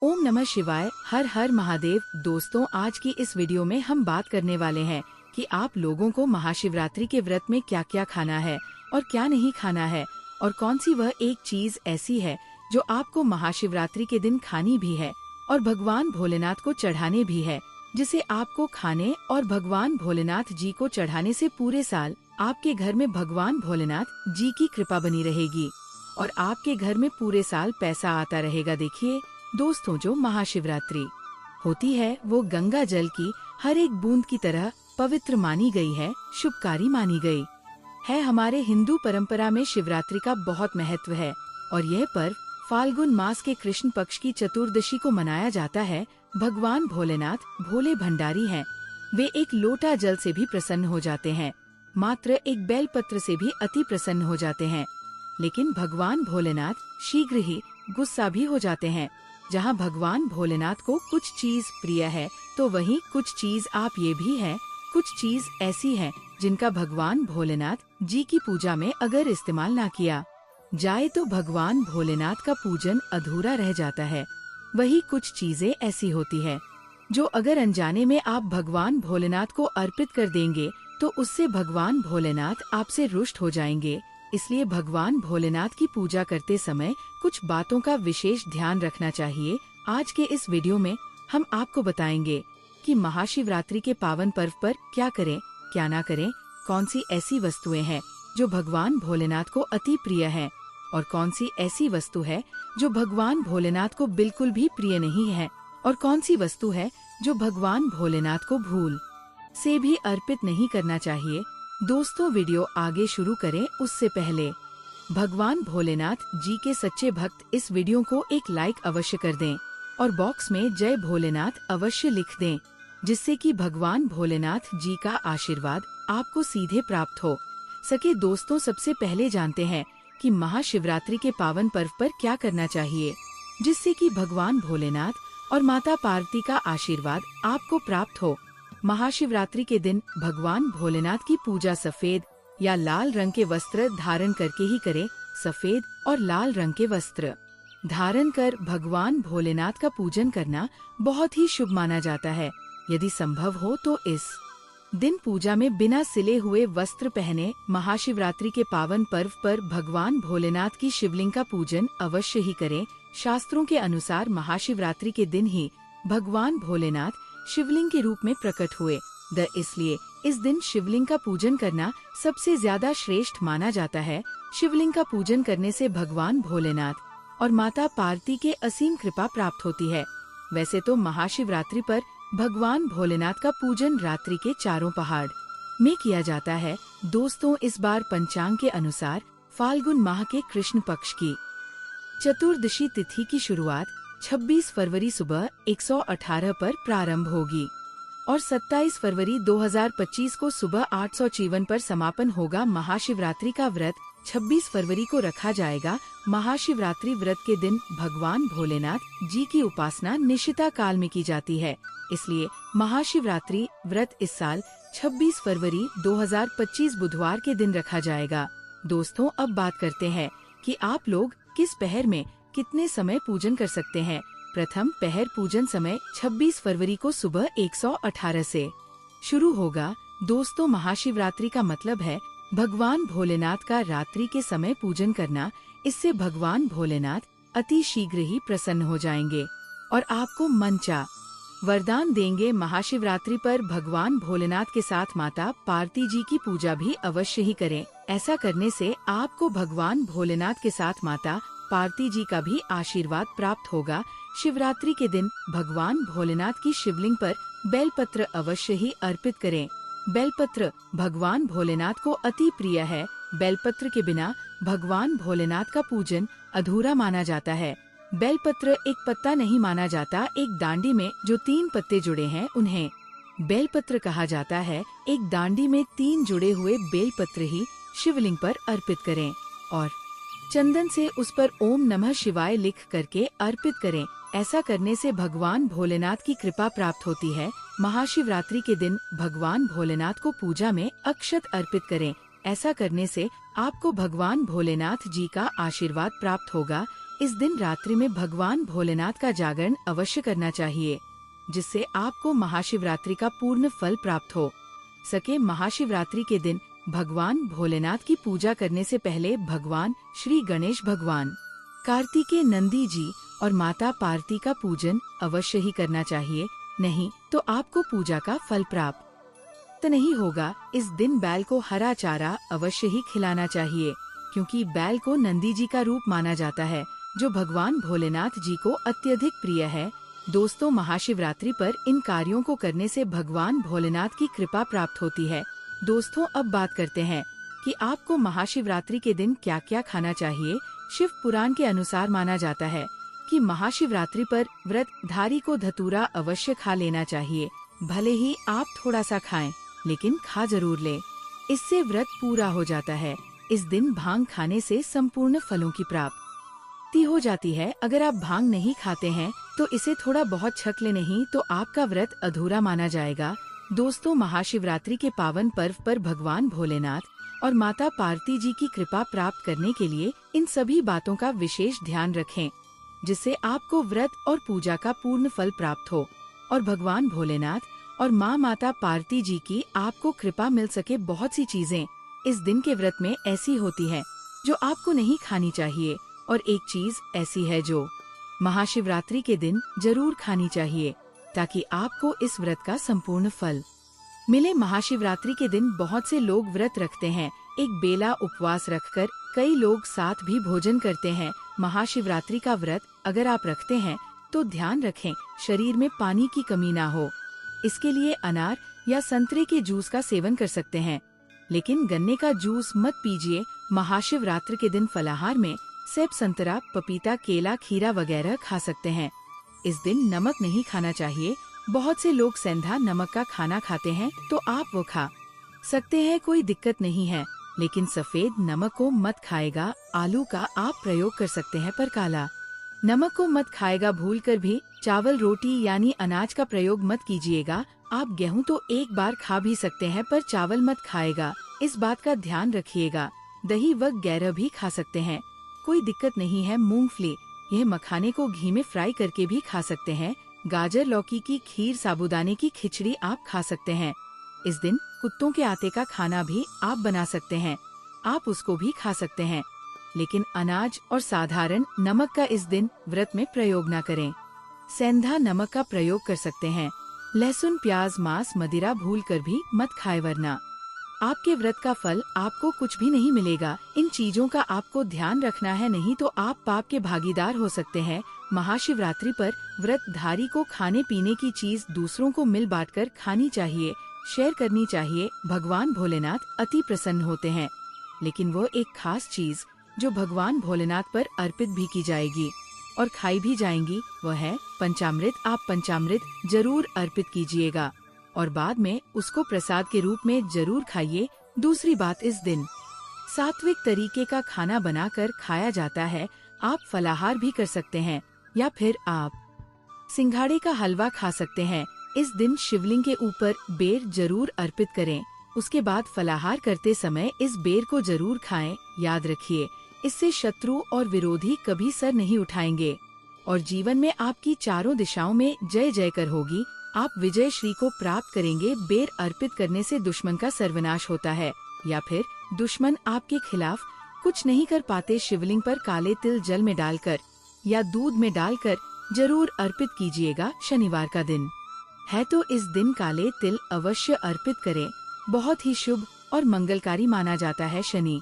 ओम नमः शिवाय। हर हर महादेव। दोस्तों, आज की इस वीडियो में हम बात करने वाले हैं कि आप लोगों को महाशिवरात्रि के व्रत में क्या क्या खाना है और क्या नहीं खाना है, और कौन सी वह एक चीज ऐसी है जो आपको महाशिवरात्रि के दिन खानी भी है और भगवान भोलेनाथ को चढ़ाने भी है, जिसे आपको खाने और भगवान भोलेनाथ जी को चढ़ाने से पूरे साल आपके घर में भगवान भोलेनाथ जी की कृपा बनी रहेगी और आपके घर में पूरे साल पैसा आता रहेगा। देखिए दोस्तों, जो महाशिवरात्रि होती है वो गंगा जल की हर एक बूंद की तरह पवित्र मानी गई है, शुभकारी मानी गई है। हमारे हिंदू परंपरा में शिवरात्रि का बहुत महत्व है और यह पर्व फाल्गुन मास के कृष्ण पक्ष की चतुर्दशी को मनाया जाता है। भगवान भोलेनाथ भोले भंडारी हैं। वे एक लोटा जल से भी प्रसन्न हो जाते हैं, मात्र एक बेलपत्र से भी अति प्रसन्न हो जाते हैं। लेकिन भगवान भोलेनाथ शीघ्र ही गुस्सा भी हो जाते हैं। जहाँ भगवान भोलेनाथ को कुछ चीज प्रिय है तो वहीं कुछ चीज आप ये भी है, कुछ चीज ऐसी है जिनका भगवान भोलेनाथ जी की पूजा में अगर इस्तेमाल ना किया जाए तो भगवान भोलेनाथ का पूजन अधूरा रह जाता है। वही कुछ चीजें ऐसी होती है जो अगर अनजाने में आप भगवान भोलेनाथ को अर्पित कर देंगे तो उससे भगवान भोलेनाथ आपसे रुष्ट हो जाएंगे। इसलिए भगवान भोलेनाथ की पूजा करते समय कुछ बातों का विशेष ध्यान रखना चाहिए। आज के इस वीडियो में हम आपको बताएंगे कि महाशिवरात्रि के पावन पर्व पर क्या करें, क्या ना करें, कौन सी ऐसी वस्तुएं हैं जो भगवान भोलेनाथ को अति प्रिय है और कौन सी ऐसी वस्तु है जो भगवान भोलेनाथ को बिल्कुल भी प्रिय नहीं है, और कौन सी वस्तु है जो भगवान भोलेनाथ को भूल से भी अर्पित नहीं करना चाहिए। दोस्तों, वीडियो आगे शुरू करें उससे पहले भगवान भोलेनाथ जी के सच्चे भक्त इस वीडियो को एक लाइक अवश्य कर दें और बॉक्स में जय भोलेनाथ अवश्य लिख दें, जिससे कि भगवान भोलेनाथ जी का आशीर्वाद आपको सीधे प्राप्त हो सके। दोस्तों, सबसे पहले जानते हैं कि महाशिवरात्रि के पावन पर्व पर क्या करना चाहिए जिससे कि भगवान भोलेनाथ और माता पार्वती का आशीर्वाद आपको प्राप्त हो। महाशिवरात्रि के दिन भगवान भोलेनाथ की पूजा सफेद या लाल रंग के वस्त्र धारण करके ही करें। सफेद और लाल रंग के वस्त्र धारण कर भगवान भोलेनाथ का पूजन करना बहुत ही शुभ माना जाता है। यदि संभव हो तो इस दिन पूजा में बिना सिले हुए वस्त्र पहने महाशिवरात्रि के पावन पर्व पर भगवान भोलेनाथ की शिवलिंग का पूजन अवश्य ही करें। शास्त्रों के अनुसार महाशिवरात्रि के दिन ही भगवान भोलेनाथ शिवलिंग के रूप में प्रकट हुए। इसलिए इस दिन शिवलिंग का पूजन करना सबसे ज्यादा श्रेष्ठ माना जाता है। शिवलिंग का पूजन करने से भगवान भोलेनाथ और माता पार्वती के असीम कृपा प्राप्त होती है। वैसे तो महाशिवरात्रि पर भगवान भोलेनाथ का पूजन रात्रि के चारों पहाड़ में किया जाता है। दोस्तों, इस बार पंचांग के अनुसार फाल्गुन माह के कृष्ण पक्ष की चतुर्दशी तिथि की शुरुआत 26 फरवरी सुबह 118 पर प्रारंभ होगी और 27 फरवरी 2025 को सुबह 854 पर समापन होगा। महाशिवरात्रि का व्रत 26 फरवरी को रखा जाएगा। महाशिवरात्रि व्रत के दिन भगवान भोलेनाथ जी की उपासना निशिता काल में की जाती है। इसलिए महाशिवरात्रि व्रत इस साल 26 फरवरी 2025 बुधवार के दिन रखा जाएगा। दोस्तों, अब बात करते हैं कि आप लोग किस पहर में कितने समय पूजन कर सकते हैं। प्रथम पहर पूजन समय 26 फरवरी को सुबह 118 से शुरू होगा। दोस्तों, महाशिवरात्रि का मतलब है भगवान भोलेनाथ का रात्रि के समय पूजन करना। इससे भगवान भोलेनाथ अति शीघ्र ही प्रसन्न हो जाएंगे और आपको मनचा वरदान देंगे। महाशिवरात्रि पर भगवान भोलेनाथ के साथ माता पार्वती जी की पूजा भी अवश्य ही करें। ऐसा करने से आपको भगवान भोलेनाथ के साथ माता पार्वती जी का भी आशीर्वाद प्राप्त होगा। शिवरात्रि के दिन भगवान भोलेनाथ की शिवलिंग पर बेलपत्र अवश्य ही अर्पित करें। बेलपत्र भगवान भोलेनाथ को अति प्रिय है। बेलपत्र के बिना भगवान भोलेनाथ का पूजन अधूरा माना जाता है। बेलपत्र एक पत्ता नहीं माना जाता। एक डांडी में जो 3 पत्ते जुड़े हैं उन्हें बेलपत्र कहा जाता है। एक डांडी में 3 जुड़े हुए बेलपत्र ही शिवलिंग पर अर्पित करें और चंदन से उस पर ओम नमः शिवाय लिख करके अर्पित करें। ऐसा करने से भगवान भोलेनाथ की कृपा प्राप्त होती है। महाशिवरात्रि के दिन भगवान भोलेनाथ को पूजा में अक्षत अर्पित करें। ऐसा करने से आपको भगवान भोलेनाथ जी का आशीर्वाद प्राप्त होगा। इस दिन रात्रि में भगवान भोलेनाथ का जागरण अवश्य करना चाहिए, जिससे आपको महाशिवरात्रि का पूर्ण फल प्राप्त हो सके। महाशिवरात्रि के दिन भगवान भोलेनाथ की पूजा करने से पहले भगवान श्री गणेश भगवान, कार्तिकेय नंदी जी और माता पार्वती का पूजन अवश्य ही करना चाहिए, नहीं तो आपको पूजा का फल प्राप्त नहीं होगा। इस दिन बैल को हरा चारा अवश्य ही खिलाना चाहिए, क्योंकि बैल को नंदी जी का रूप माना जाता है, जो भगवान भोलेनाथ जी को अत्यधिक प्रिय है। दोस्तों, महाशिवरात्रि पर इन कार्यों को करने से भगवान भोलेनाथ की कृपा प्राप्त होती है। दोस्तों, अब बात करते हैं कि आपको महाशिवरात्रि के दिन क्या क्या खाना चाहिए। शिव पुराण के अनुसार माना जाता है कि महाशिवरात्रि पर व्रतधारी को धतूरा अवश्य खा लेना चाहिए। भले ही आप थोड़ा सा खाएं, लेकिन खा जरूर ले, इससे व्रत पूरा हो जाता है। इस दिन भांग खाने से संपूर्ण फलों की प्राप्ति हो जाती है। अगर आप भांग नहीं खाते हैं तो इसे थोड़ा बहुत छक ले, नहीं तो आपका व्रत अधूरा माना जाएगा। दोस्तों, महाशिवरात्रि के पावन पर्व पर भगवान भोलेनाथ और माता पार्वती जी की कृपा प्राप्त करने के लिए इन सभी बातों का विशेष ध्यान रखें, जिससे आपको व्रत और पूजा का पूर्ण फल प्राप्त हो और भगवान भोलेनाथ और माँ माता पार्वती जी की आपको कृपा मिल सके। बहुत सी चीजें इस दिन के व्रत में ऐसी होती हैं जो आपको नहीं खानी चाहिए, और एक चीज ऐसी है जो महाशिवरात्रि के दिन जरूर खानी चाहिए, ताकि आपको इस व्रत का संपूर्ण फल मिले। महाशिवरात्रि के दिन बहुत से लोग व्रत रखते हैं, एक बेला उपवास रखकर कई लोग साथ भी भोजन करते हैं। महाशिवरात्रि का व्रत अगर आप रखते हैं तो ध्यान रखें शरीर में पानी की कमी ना हो। इसके लिए अनार या संतरे के जूस का सेवन कर सकते हैं, लेकिन गन्ने का जूस मत पीजिए। महाशिवरात्रि के दिन फलाहार में सेब, संतरा, पपीता, केला, खीरा वगैरह खा सकते हैं। इस दिन नमक नहीं खाना चाहिए। बहुत से लोग सेंधा नमक का खाना खाते हैं, तो आप वो खा सकते हैं, कोई दिक्कत नहीं है, लेकिन सफेद नमक को मत खाएगा। आलू का आप प्रयोग कर सकते हैं, पर काला नमक को मत खाएगा। भूलकर भी चावल, रोटी यानी अनाज का प्रयोग मत कीजिएगा। आप गेहूं तो एक बार खा भी सकते हैं, पर चावल मत खाएगा, इस बात का ध्यान रखिएगा। दही व गैरह भी खा सकते हैं, कोई दिक्कत नहीं है। मूंगफली, यह मखाने को घी में फ्राई करके भी खा सकते हैं। गाजर, लौकी की खीर, साबूदाने की खिचड़ी आप खा सकते हैं। इस दिन कुत्तों के आटे का खाना भी आप बना सकते हैं, आप उसको भी खा सकते हैं, लेकिन अनाज और साधारण नमक का इस दिन व्रत में प्रयोग न करें। सेंधा नमक का प्रयोग कर सकते हैं। लहसुन, प्याज, मांस, मदिरा भूलकर भी मत खाए, वरना आपके व्रत का फल आपको कुछ भी नहीं मिलेगा। इन चीजों का आपको ध्यान रखना है, नहीं तो आप पाप के भागीदार हो सकते हैं। महाशिवरात्रि पर व्रतधारी को खाने पीने की चीज दूसरों को मिल बांटकर खानी चाहिए, शेयर करनी चाहिए। भगवान भोलेनाथ अति प्रसन्न होते हैं, लेकिन वो एक खास चीज जो भगवान भोलेनाथ पर अर्पित भी की जाएगी और खाई भी जाएंगी, वह है पंचामृत। आप पंचामृत जरूर अर्पित कीजिएगा और बाद में उसको प्रसाद के रूप में जरूर खाइए। दूसरी बात, इस दिन सात्विक तरीके का खाना बनाकर खाया जाता है। आप फलाहार भी कर सकते हैं, या फिर आप सिंघाड़े का हलवा खा सकते हैं। इस दिन शिवलिंग के ऊपर बेर जरूर अर्पित करें। उसके बाद फलाहार करते समय इस बेर को जरूर खाएं। याद रखिए, इससे शत्रु और विरोधी कभी सर नहीं उठाएंगे और जीवन में आपकी चारों दिशाओं में जय जयकर होगी। आप विजय श्री को प्राप्त करेंगे। बेर अर्पित करने से दुश्मन का सर्वनाश होता है, या फिर दुश्मन आपके खिलाफ कुछ नहीं कर पाते। शिवलिंग पर काले तिल जल में डालकर या दूध में डालकर जरूर अर्पित कीजिएगा। शनिवार का दिन है, तो इस दिन काले तिल अवश्य अर्पित करें। बहुत ही शुभ और मंगलकारी माना जाता है। शनि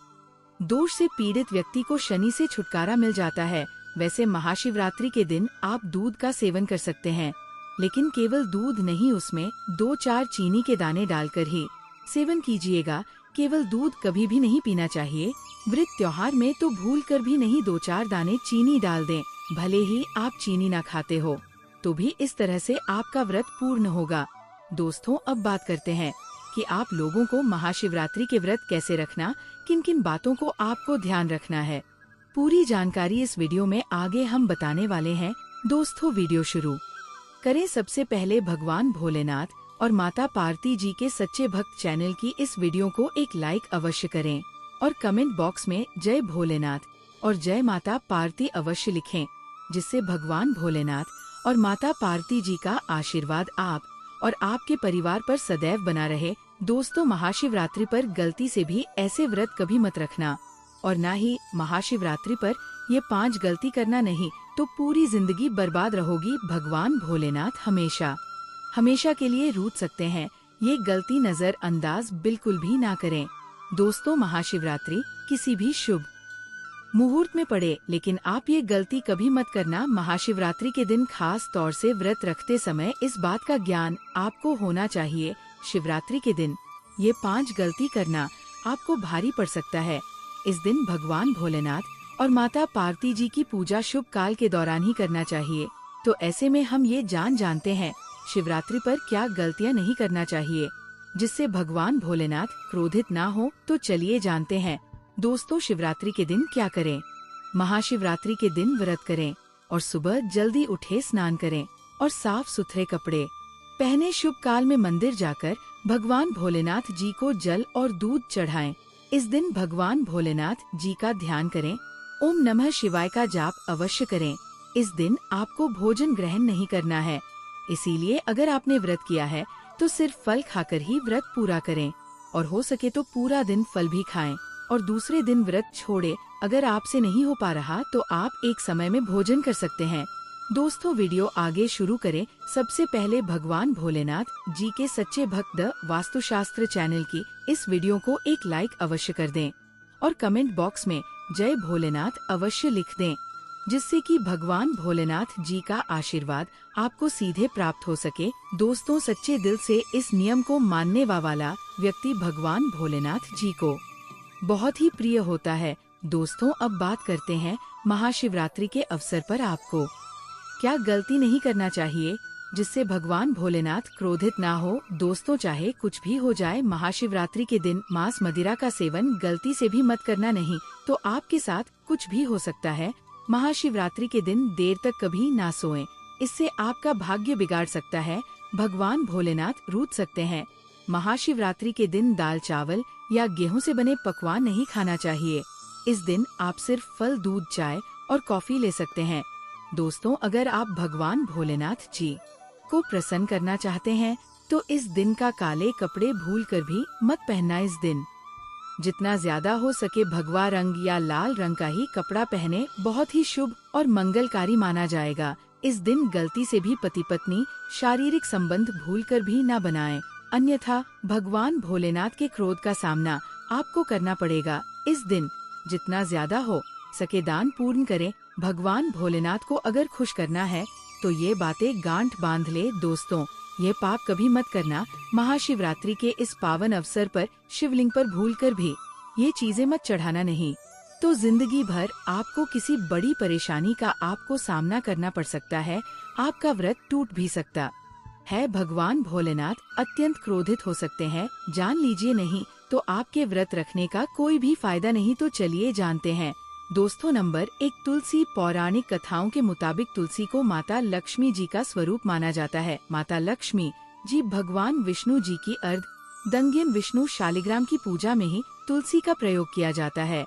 दोष से पीड़ित व्यक्ति को शनि से छुटकारा मिल जाता है। वैसे महाशिवरात्रि के दिन आप दूध का सेवन कर सकते हैं, लेकिन केवल दूध नहीं, उसमें 2-4 चीनी के दाने डालकर ही सेवन कीजिएगा। केवल दूध कभी भी नहीं पीना चाहिए। व्रत त्योहार में तो भूल कर भी नहीं 2-4 दाने चीनी डाल दें। भले ही आप चीनी ना खाते हो, तो भी इस तरह से आपका व्रत पूर्ण होगा। दोस्तों, अब बात करते हैं कि आप लोगों को महाशिवरात्रि के व्रत कैसे रखना, किन किन बातों को आपको ध्यान रखना है। पूरी जानकारी इस वीडियो में आगे हम बताने वाले हैं। दोस्तों, वीडियो शुरू करें। सबसे पहले भगवान भोलेनाथ और माता पार्वती जी के सच्चे भक्त चैनल की इस वीडियो को एक लाइक अवश्य करें और कमेंट बॉक्स में जय भोलेनाथ और जय माता पार्वती अवश्य लिखें, जिससे भगवान भोलेनाथ और माता पार्वती जी का आशीर्वाद आप और आपके परिवार पर सदैव बना रहे। दोस्तों, महाशिवरात्रि पर गलती से भी ऐसे व्रत कभी मत रखना, और न ही महाशिवरात्रि पर ये 5 गलती करना, नहीं तो पूरी जिंदगी बर्बाद रहोगी। भगवान भोलेनाथ हमेशा हमेशा के लिए रूठ सकते हैं। ये गलती नजरअंदाज बिल्कुल भी ना करें। दोस्तों, महाशिवरात्रि किसी भी शुभ मुहूर्त में पड़े, लेकिन आप ये गलती कभी मत करना। महाशिवरात्रि के दिन खास तौर से व्रत रखते समय इस बात का ज्ञान आपको होना चाहिए। शिवरात्रि के दिन ये 5 गलती करना आपको भारी पड़ सकता है। इस दिन भगवान भोलेनाथ और माता पार्वती जी की पूजा शुभ काल के दौरान ही करना चाहिए। तो ऐसे में हम ये जानते हैं शिवरात्रि पर क्या गलतियां नहीं करना चाहिए, जिससे भगवान भोलेनाथ क्रोधित ना हो। तो चलिए जानते हैं। दोस्तों, शिवरात्रि के दिन क्या करें। महाशिवरात्रि के दिन व्रत करें और सुबह जल्दी उठे, स्नान करें और साफ सुथरे कपड़े पहने। शुभ काल में मंदिर जाकर भगवान भोलेनाथ जी को जल और दूध चढ़ाएं। इस दिन भगवान भोलेनाथ जी का ध्यान करें। ओम नमः शिवाय का जाप अवश्य करें। इस दिन आपको भोजन ग्रहण नहीं करना है, इसीलिए अगर आपने व्रत किया है तो सिर्फ फल खाकर ही व्रत पूरा करें, और हो सके तो पूरा दिन फल भी खाएं और दूसरे दिन व्रत छोड़े। अगर आपसे नहीं हो पा रहा तो आप एक समय में भोजन कर सकते हैं। दोस्तों, वीडियो आगे शुरू करें। सबसे पहले भगवान भोलेनाथ जी के सच्चे भक्त द वास्तुशास्त्र चैनल की इस वीडियो को एक लाइक अवश्य कर दें और कमेंट बॉक्स में जय भोलेनाथ अवश्य लिख दें, जिससे कि भगवान भोलेनाथ जी का आशीर्वाद आपको सीधे प्राप्त हो सके। दोस्तों, सच्चे दिल से इस नियम को मानने वाला व्यक्ति भगवान भोलेनाथ जी को बहुत ही प्रिय होता है। दोस्तों, अब बात करते हैं महाशिवरात्रि के अवसर पर आपको क्या गलती नहीं करना चाहिए, जिससे भगवान भोलेनाथ क्रोधित ना हो। दोस्तों, चाहे कुछ भी हो जाए, महाशिवरात्रि के दिन मांस मदिरा का सेवन गलती से भी मत करना, नहीं तो आपके साथ कुछ भी हो सकता है। महाशिवरात्रि के दिन देर तक कभी ना सोएं, इससे आपका भाग्य बिगाड़ सकता है। भगवान भोलेनाथ रूठ सकते हैं। महाशिवरात्रि के दिन दाल चावल या गेहूं से बने पकवान नहीं खाना चाहिए। इस दिन आप सिर्फ फल, दूध, चाय और कॉफी ले सकते हैं। दोस्तों, अगर आप भगवान भोलेनाथ जी को प्रसन्न करना चाहते हैं तो इस दिन का काले कपड़े भूलकर भी मत पहनना। इस दिन जितना ज्यादा हो सके भगवा रंग या लाल रंग का ही कपड़ा पहने, बहुत ही शुभ और मंगलकारी माना जाएगा। इस दिन गलती से भी पति पत्नी शारीरिक संबंध भूलकर भी न बनाएं, अन्यथा भगवान भोलेनाथ के क्रोध का सामना आपको करना पड़ेगा। इस दिन जितना ज्यादा हो सके दान पूर्ण करें। भगवान भोलेनाथ को अगर खुश करना है तो ये बातें गांठ बांध ले। दोस्तों, ये पाप कभी मत करना। महाशिवरात्रि के इस पावन अवसर पर शिवलिंग पर भूलकर भी ये चीजें मत चढ़ाना, नहीं तो जिंदगी भर आपको किसी बड़ी परेशानी का आपको सामना करना पड़ सकता है। आपका व्रत टूट भी सकता है। भगवान भोलेनाथ अत्यंत क्रोधित हो सकते हैं, जान लीजिए, नहीं तो आपके व्रत रखने का कोई भी फायदा नहीं। तो चलिए जानते हैं। दोस्तों, नंबर 1, तुलसी। पौराणिक कथाओं के मुताबिक तुलसी को माता लक्ष्मी जी का स्वरूप माना जाता है। माता लक्ष्मी जी भगवान विष्णु जी की अर्धंगिन विष्णु शालिग्राम की पूजा में ही तुलसी का प्रयोग किया जाता है।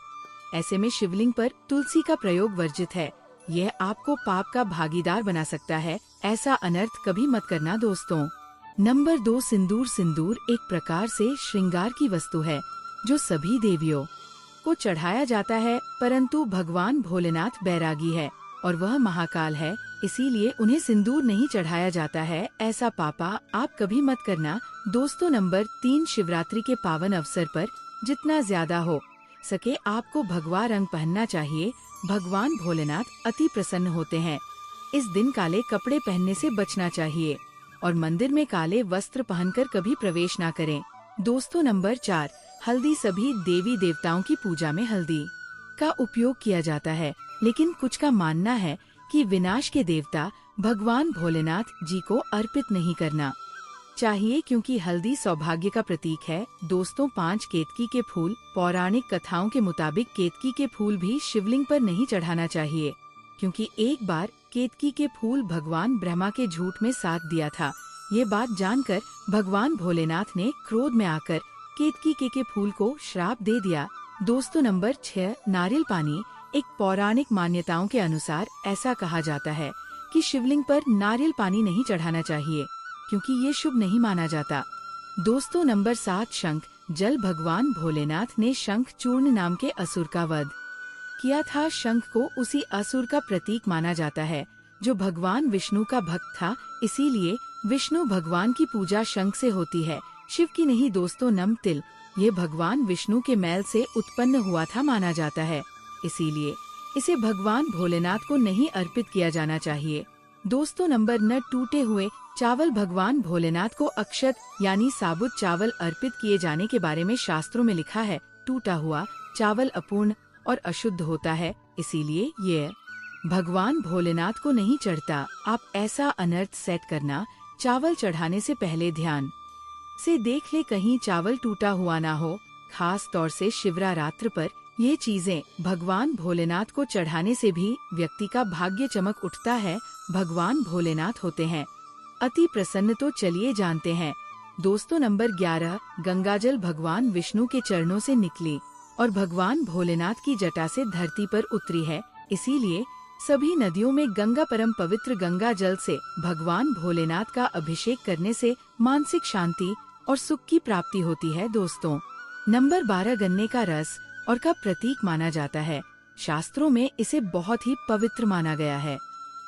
ऐसे में शिवलिंग पर तुलसी का प्रयोग वर्जित है। यह आपको पाप का भागीदार बना सकता है। ऐसा अनर्थ कभी मत करना। दोस्तों, नंबर 2, सिंदूर। सिंदूर एक प्रकार से श्रृंगार की वस्तु है जो सभी देवियों को चढ़ाया जाता है, परंतु भगवान भोलेनाथ बैरागी है और वह महाकाल है, इसीलिए उन्हें सिंदूर नहीं चढ़ाया जाता है। ऐसा पापा आप कभी मत करना। दोस्तों, नंबर 3, शिवरात्रि के पावन अवसर पर जितना ज्यादा हो सके आपको भगवा रंग पहनना चाहिए। भगवान भोलेनाथ अति प्रसन्न होते हैं। इस दिन काले कपड़े पहनने से बचना चाहिए और मंदिर में काले वस्त्र पहनकर कभी प्रवेश न करें। दोस्तों, नंबर 4, हल्दी। सभी देवी देवताओं की पूजा में हल्दी का उपयोग किया जाता है, लेकिन कुछ का मानना है कि विनाश के देवता भगवान भोलेनाथ जी को अर्पित नहीं करना चाहिए, क्योंकि हल्दी सौभाग्य का प्रतीक है। दोस्तों, 5 केतकी के फूल। पौराणिक कथाओं के मुताबिक केतकी के फूल भी शिवलिंग पर नहीं चढ़ाना चाहिए, क्योंकि एक बार केतकी के फूल भगवान ब्रह्मा के झूठ में साथ दिया था। ये बात जानकर भगवान भोलेनाथ ने क्रोध में आकर केतकी के फूल को श्राप दे दिया। दोस्तों, नंबर 6, नारियल पानी। एक पौराणिक मान्यताओं के अनुसार ऐसा कहा जाता है कि शिवलिंग पर नारियल पानी नहीं चढ़ाना चाहिए, क्योंकि ये शुभ नहीं माना जाता। दोस्तों, नंबर 7 शंख जल। भगवान भोलेनाथ ने शंख चूर्ण नाम के असुर का वध किया था। शंख को उसी असुर का प्रतीक माना जाता है जो भगवान विष्णु का भक्त था, इसीलिए विष्णु भगवान की पूजा शंख से होती है, शिव की नहीं। दोस्तों, नम तिल। ये भगवान विष्णु के मैल से उत्पन्न हुआ था माना जाता है, इसीलिए इसे भगवान भोलेनाथ को नहीं अर्पित किया जाना चाहिए। दोस्तों, नंबर 9 टूटे हुए चावल। भगवान भोलेनाथ को अक्षत यानी साबुत चावल अर्पित किए जाने के बारे में शास्त्रों में लिखा है। टूटा हुआ चावल अपूर्ण और अशुद्ध होता है, इसीलिए ये भगवान भोलेनाथ को नहीं चढ़ता। आप ऐसा अनर्थ सेट करना, चावल चढ़ाने से पहले ध्यान से देख ले कहीं चावल टूटा हुआ ना हो। खास तौर से शिवरात्रि पर ये चीजें भगवान भोलेनाथ को चढ़ाने से भी व्यक्ति का भाग्य चमक उठता है। भगवान भोलेनाथ होते हैं अति प्रसन्न। तो चलिए जानते हैं। दोस्तों, नंबर 11 गंगाजल। भगवान विष्णु के चरणों से निकली और भगवान भोलेनाथ की जटा से धरती पर उतरी है, इसीलिए सभी नदियों में गंगा परम पवित्र। गंगा जल से भगवान भोलेनाथ का अभिषेक करने से मानसिक शांति और सुख की प्राप्ति होती है। दोस्तों, नंबर 12 गन्ने का रस और का प्रतीक माना जाता है। शास्त्रों में इसे बहुत ही पवित्र माना गया है।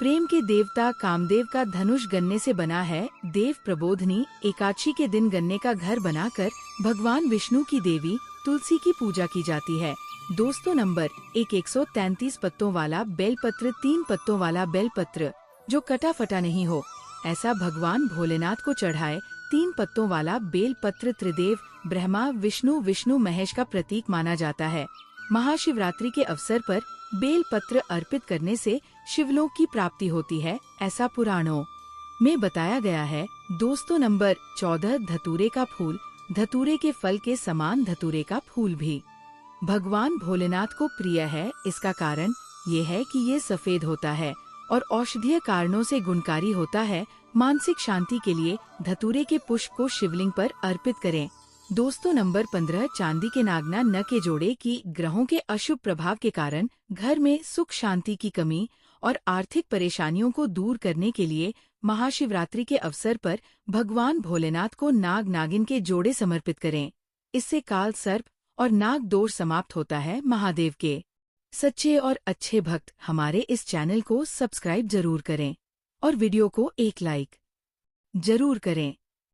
प्रेम के देवता कामदेव का धनुष गन्ने से बना है। देव प्रबोधनी एकादशी के दिन गन्ने का घर बनाकर भगवान विष्णु की देवी तुलसी की पूजा की जाती है। दोस्तों, नंबर 133 पत्तों वाला बेलपत्र। 3 पत्तों वाला बेलपत्र जो कटा फटा नहीं हो, ऐसा भगवान भोलेनाथ को चढ़ाए। 3 पत्तों वाला बेलपत्र त्रिदेव ब्रह्मा विष्णु महेश का प्रतीक माना जाता है। महाशिवरात्रि के अवसर पर बेल पत्र अर्पित करने से शिवलोक की प्राप्ति होती है, ऐसा पुराणों में बताया गया है। दोस्तों, नंबर 14 धतूरे का फूल। धतूरे के फल के समान धतूरे का फूल भी भगवान भोलेनाथ को प्रिय है। इसका कारण ये है कि ये सफेद होता है और औषधीय कारणों से गुणकारी होता है। मानसिक शांति के लिए धतूरे के पुष्प को शिवलिंग पर अर्पित करें। दोस्तों, नंबर 15 चांदी के नागना न के जोड़े। की ग्रहों के अशुभ प्रभाव के कारण घर में सुख शांति की कमी और आर्थिक परेशानियों को दूर करने के लिए महाशिवरात्रि के अवसर पर भगवान भोलेनाथ को नाग नागिन के जोड़े समर्पित करें। इससे काल सर्प और नाग दोष समाप्त होता है। महादेव के सच्चे और अच्छे भक्त हमारे इस चैनल को सब्सक्राइब जरूर करें और वीडियो को एक लाइक जरूर करें।